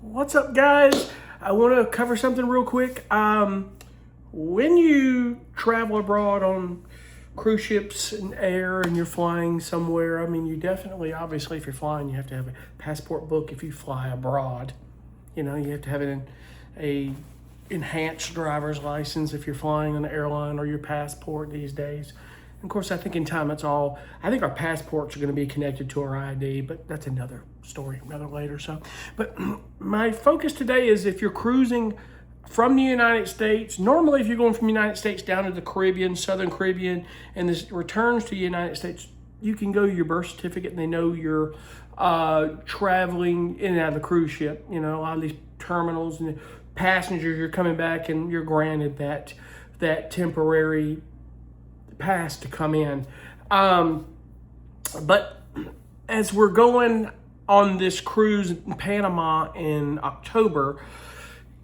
What's up, guys? I want to cover something real quick. When you travel abroad on cruise ships and air and you're flying somewhere, I mean, you definitely, obviously, if you're flying, you have to have a passport book if you fly abroad. You know, you have to have a enhanced driver's license if you're flying on the airline, or your passport these days. And of course, I think in time I think our passports are going to be connected to our ID, but that's another story, another later. But my focus today is if you're cruising from the United States, normally if you're going from the United States down to the Caribbean, Southern Caribbean, and this returns to the United States, you can go your birth certificate and they know you're traveling in and out of the cruise ship. You know, a lot of these terminals and passengers, you're coming back and you're granted that temporary pass to come in. But as we're going on this cruise in Panama in October,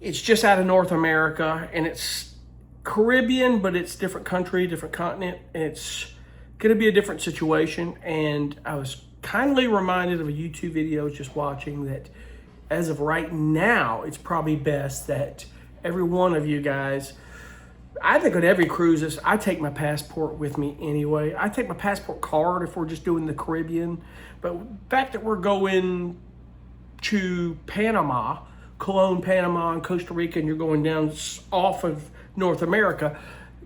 it's just out of North America and it's Caribbean, but it's different country, different continent. It's going to be a different situation. And I was kindly reminded of a YouTube video I was just watching that as of right now, it's probably best that every one of you guys, I think on every cruise, I take my passport with me anyway. I take my passport card if we're just doing the Caribbean. But the fact that we're going to Panama, Cologne, Panama, and Costa Rica, and you're going down off of North America,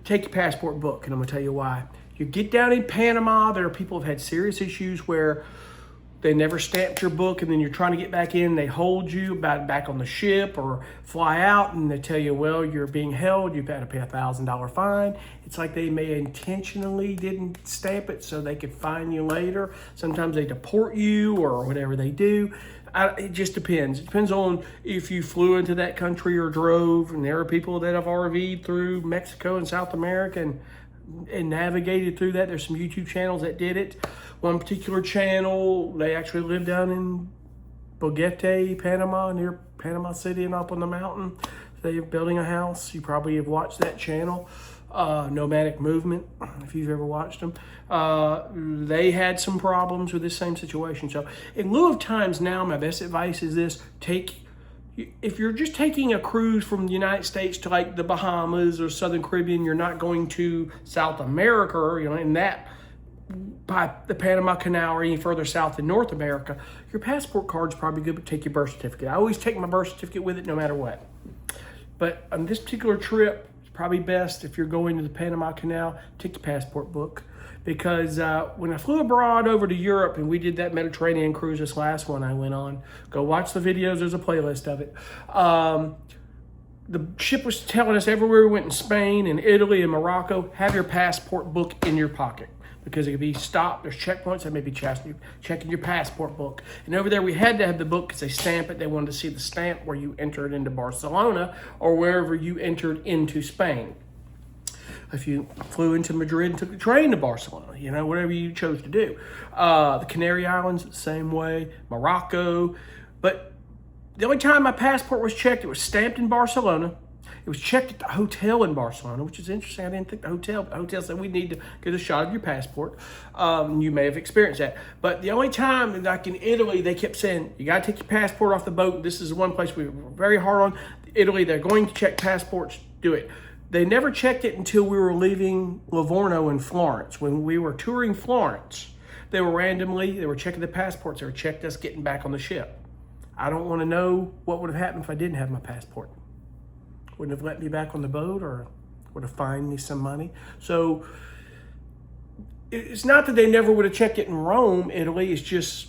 take your passport book, and I'm gonna tell you why. You get down in Panama, there are people who've had serious issues where they never stamped your book, and then you're trying to get back in, they hold you back on the ship or fly out, and they tell you, well, you're being held, you've got to pay $1,000 fine. It's like they may intentionally didn't stamp it so they could fine you later. Sometimes they deport you or whatever they do. It just depends. It depends on if you flew into that country or drove, and there are people that have RV'd through Mexico and South America and navigated through that. There's some YouTube channels that did it. One particular channel, they actually live down in Boguete, Panama, near Panama City and up on the mountain. They're building a house. You probably have watched that channel, Nomadic Movement, if you've ever watched them. They had some problems with this same situation. So in lieu of times now, my best advice is this: if you're just taking a cruise from the United States to like the Bahamas or Southern Caribbean, you're not going to South America, or, you know, in that by the Panama Canal or any further south in North America, your passport card's probably good, but take your birth certificate. I always take my birth certificate with it no matter what. But on this particular trip, it's probably best if you're going to the Panama Canal, take your passport book. Because when I flew abroad over to Europe and we did that Mediterranean cruise, this last one I went on, go watch the videos, there's a playlist of it. The ship was telling us everywhere we went in Spain and Italy and Morocco, have your passport book in your pocket. Because it could be stopped, there's checkpoints that may be checking your passport book. And over there we had to have the book because they stamp it. They wanted to see the stamp where you entered into Barcelona or wherever you entered into Spain. If you flew into Madrid and took the train to Barcelona, you know, whatever you chose to do. The Canary Islands, the same way, Morocco. But the only time my passport was checked, it was stamped in Barcelona. It was checked at the hotel in Barcelona, which is interesting. I didn't think the hotel said we need to get a shot of your passport. You may have experienced that. But the only time, like in Italy, they kept saying, you got to take your passport off the boat. This is one place we were very hard on. Italy, they're going to check passports, do it. They never checked it until we were leaving Livorno in Florence. When we were touring Florence, they were checking the passports. They were checking us getting back on the ship. I don't want to know what would have happened if I didn't have my passport. Wouldn't have let me back on the boat, or would have fined me some money. So it's not that they never would have checked it in Rome, Italy. It's just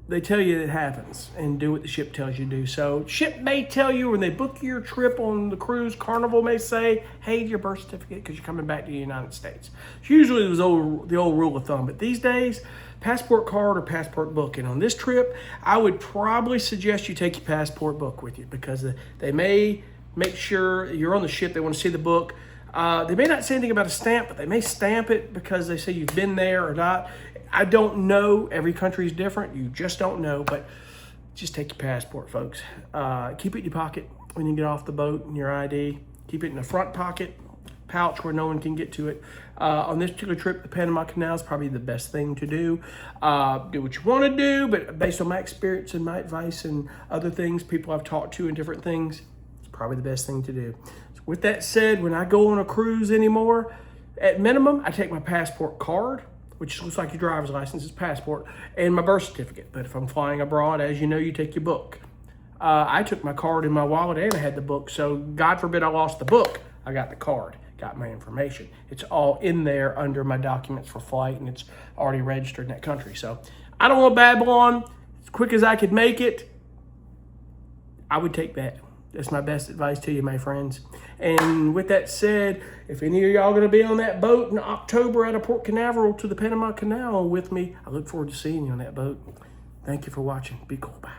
they tell you it happens and do what the ship tells you to do. So ship may tell you when they book your trip on the cruise, Carnival may say, hey, your birth certificate because you're coming back to the United States. It's usually the old rule of thumb. But these days, passport card or passport book. And on this trip, I would probably suggest you take your passport book with you because they may make sure you're on the ship. They want to see the book. They may not say anything about a stamp, but they may stamp it because they say you've been there or not. I don't know. Every country is different. You just don't know. But just take your passport, folks. Keep it in your pocket when you get off the boat and your ID. Keep it in the front pocket. pouch where no one can get to it. On this particular trip, the Panama Canal is probably the best thing to do. Do what you want to do, but based on my experience and my advice and other things, people I've talked to and different things, it's probably the best thing to do. So with that said, when I go on a cruise anymore, at minimum, I take my passport card, which looks like your driver's license, is passport, and my birth certificate. But if I'm flying abroad, as you know, you take your book. I took my card in my wallet and I had the book. So God forbid I lost the book, I got the card, got my information. It's all in there under my documents for flight, and it's already registered in that country. So I don't want to babble on. As quick as I could make it, I would take that. That's my best advice to you, my friends. And with that said, if any of y'all going to be on that boat in October out of Port Canaveral to the Panama Canal with me, I look forward to seeing you on that boat. Thank you for watching. Be cool. Bye.